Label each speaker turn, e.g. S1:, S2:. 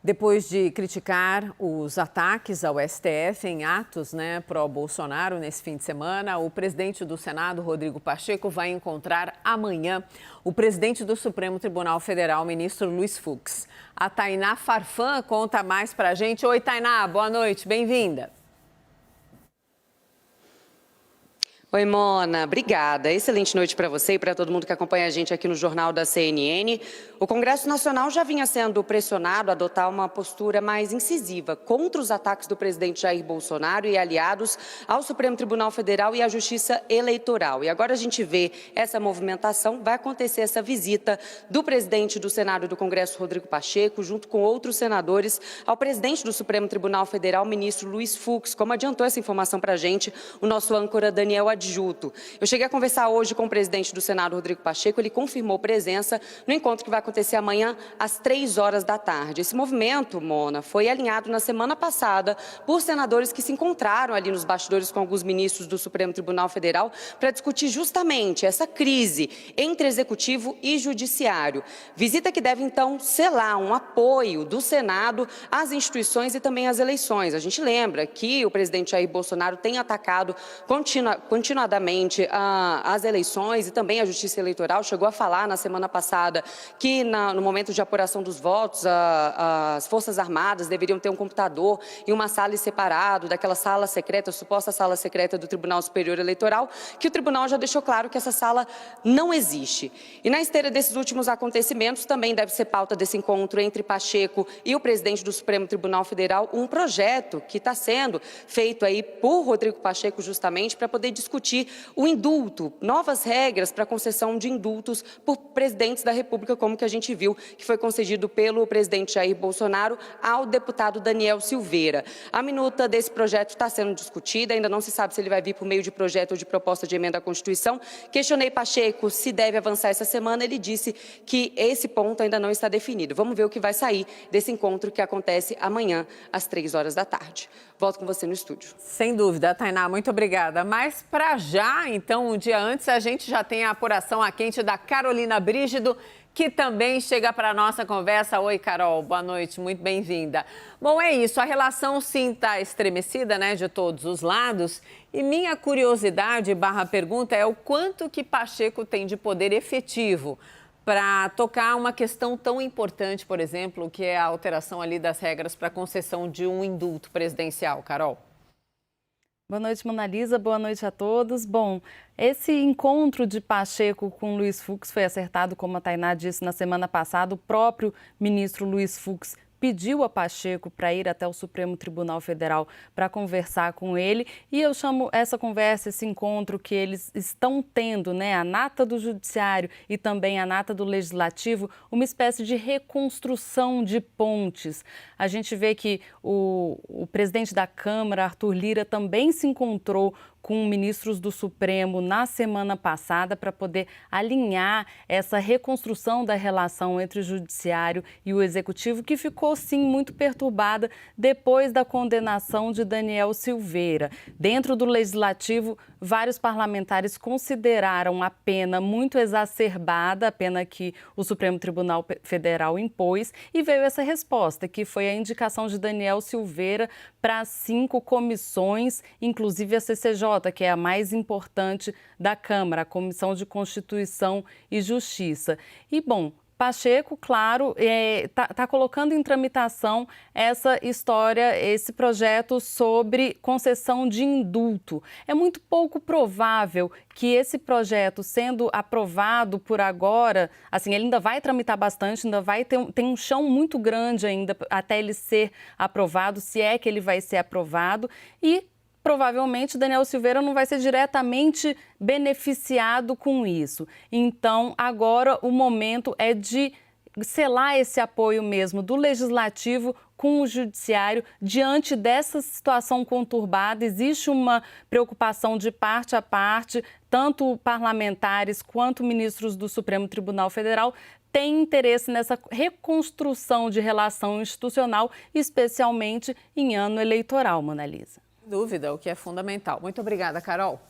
S1: Depois de criticar os ataques ao STF em atos pró-Bolsonaro nesse fim de semana, o presidente do Senado, Rodrigo Pacheco, vai encontrar amanhã o presidente do Supremo Tribunal Federal, ministro Luiz Fux. A Tainá Farfan conta mais pra gente. Oi, Tainá, boa noite, bem-vinda.
S2: Oi, Mona, obrigada. Excelente noite para você e para todo mundo que acompanha a gente aqui no Jornal da CNN. O Congresso Nacional já vinha sendo pressionado a adotar uma postura mais incisiva contra os ataques do presidente Jair Bolsonaro e aliados ao Supremo Tribunal Federal e à Justiça Eleitoral. E agora a gente vê essa movimentação, vai acontecer essa visita do presidente do Senado e do Congresso, Rodrigo Pacheco, junto com outros senadores, ao presidente do Supremo Tribunal Federal, ministro Luiz Fux, como adiantou essa informação para a gente o nosso âncora Daniel Adjuto. Eu cheguei a conversar hoje com o presidente do Senado, Rodrigo Pacheco, ele confirmou presença no encontro que vai acontecer amanhã às 3 horas da tarde. Esse movimento, Mona, foi alinhado na semana passada por senadores que se encontraram ali nos bastidores com alguns ministros do Supremo Tribunal Federal para discutir justamente essa crise entre Executivo e Judiciário. Visita que deve, então, selar um apoio do Senado às instituições e também às eleições. A gente lembra que o presidente Jair Bolsonaro tem atacado continuadamente as eleições e também a Justiça Eleitoral. Chegou a falar na semana passada que no momento de apuração dos votos, as Forças Armadas deveriam ter um computador e uma sala separado daquela sala secreta, suposta sala secreta do Tribunal Superior Eleitoral, que o tribunal já deixou claro que essa sala não existe. E na esteira desses últimos acontecimentos, também deve ser pauta desse encontro entre Pacheco e o presidente do Supremo Tribunal Federal, um projeto que está sendo feito aí por Rodrigo Pacheco justamente para poder discutir o indulto, novas regras para a concessão de indultos por presidentes da República, como que a gente viu que foi concedido pelo presidente Jair Bolsonaro ao deputado Daniel Silveira. A minuta desse projeto está sendo discutida, ainda não se sabe se ele vai vir por meio de projeto ou de proposta de emenda à Constituição. Questionei Pacheco se deve avançar essa semana, ele disse que esse ponto ainda não está definido. Vamos ver o que vai sair desse encontro que acontece amanhã às 3 horas da tarde. Volto com você no estúdio.
S1: Sem dúvida, Tainá, muito obrigada. Mas para já, então, um dia antes, a gente já tem a apuração a quente da Carolina Brígido, que também chega para a nossa conversa. Oi, Carol, boa noite, muito bem-vinda. Bom, é isso, a relação sim está estremecida, de todos os lados. E minha curiosidade / pergunta é o quanto que Pacheco tem de poder efetivo para tocar uma questão tão importante, por exemplo, que é a alteração ali das regras para concessão de um indulto presidencial. Carol.
S3: Boa noite, Mona Lisa. Boa noite a todos. Bom, esse encontro de Pacheco com Luiz Fux foi acertado, como a Tainá disse, na semana passada. O próprio ministro Luiz Fux pediu a Pacheco para ir até o Supremo Tribunal Federal para conversar com ele. E eu chamo essa conversa, esse encontro que eles estão tendo, a nata do Judiciário e também a nata do Legislativo, uma espécie de reconstrução de pontes. A gente vê que o presidente da Câmara, Arthur Lira, também se encontrou com ministros do Supremo na semana passada para poder alinhar essa reconstrução da relação entre o Judiciário e o Executivo, que ficou, sim, muito perturbada depois da condenação de Daniel Silveira. Dentro do Legislativo, vários parlamentares consideraram a pena muito exacerbada, a pena que o Supremo Tribunal Federal impôs, e veio essa resposta, que foi a indicação de Daniel Silveira para 5 comissões, inclusive a CCJ, que é a mais importante da Câmara, a Comissão de Constituição e Justiça. E, bom, Pacheco, claro, está colocando em tramitação essa história, esse projeto sobre concessão de indulto. É muito pouco provável que esse projeto, sendo aprovado por agora, assim, ele ainda vai tramitar bastante, ainda vai tem um chão muito grande ainda até ele ser aprovado, se é que ele vai ser aprovado, e provavelmente Daniel Silveira não vai ser diretamente beneficiado com isso. Então, agora o momento é de selar esse apoio mesmo do Legislativo com o Judiciário diante dessa situação conturbada. Existe uma preocupação de parte a parte, tanto parlamentares quanto ministros do Supremo Tribunal Federal têm interesse nessa reconstrução de relação institucional, especialmente em ano eleitoral, Mona Lisa.
S1: Dúvida, o que é fundamental. Muito obrigada, Carol.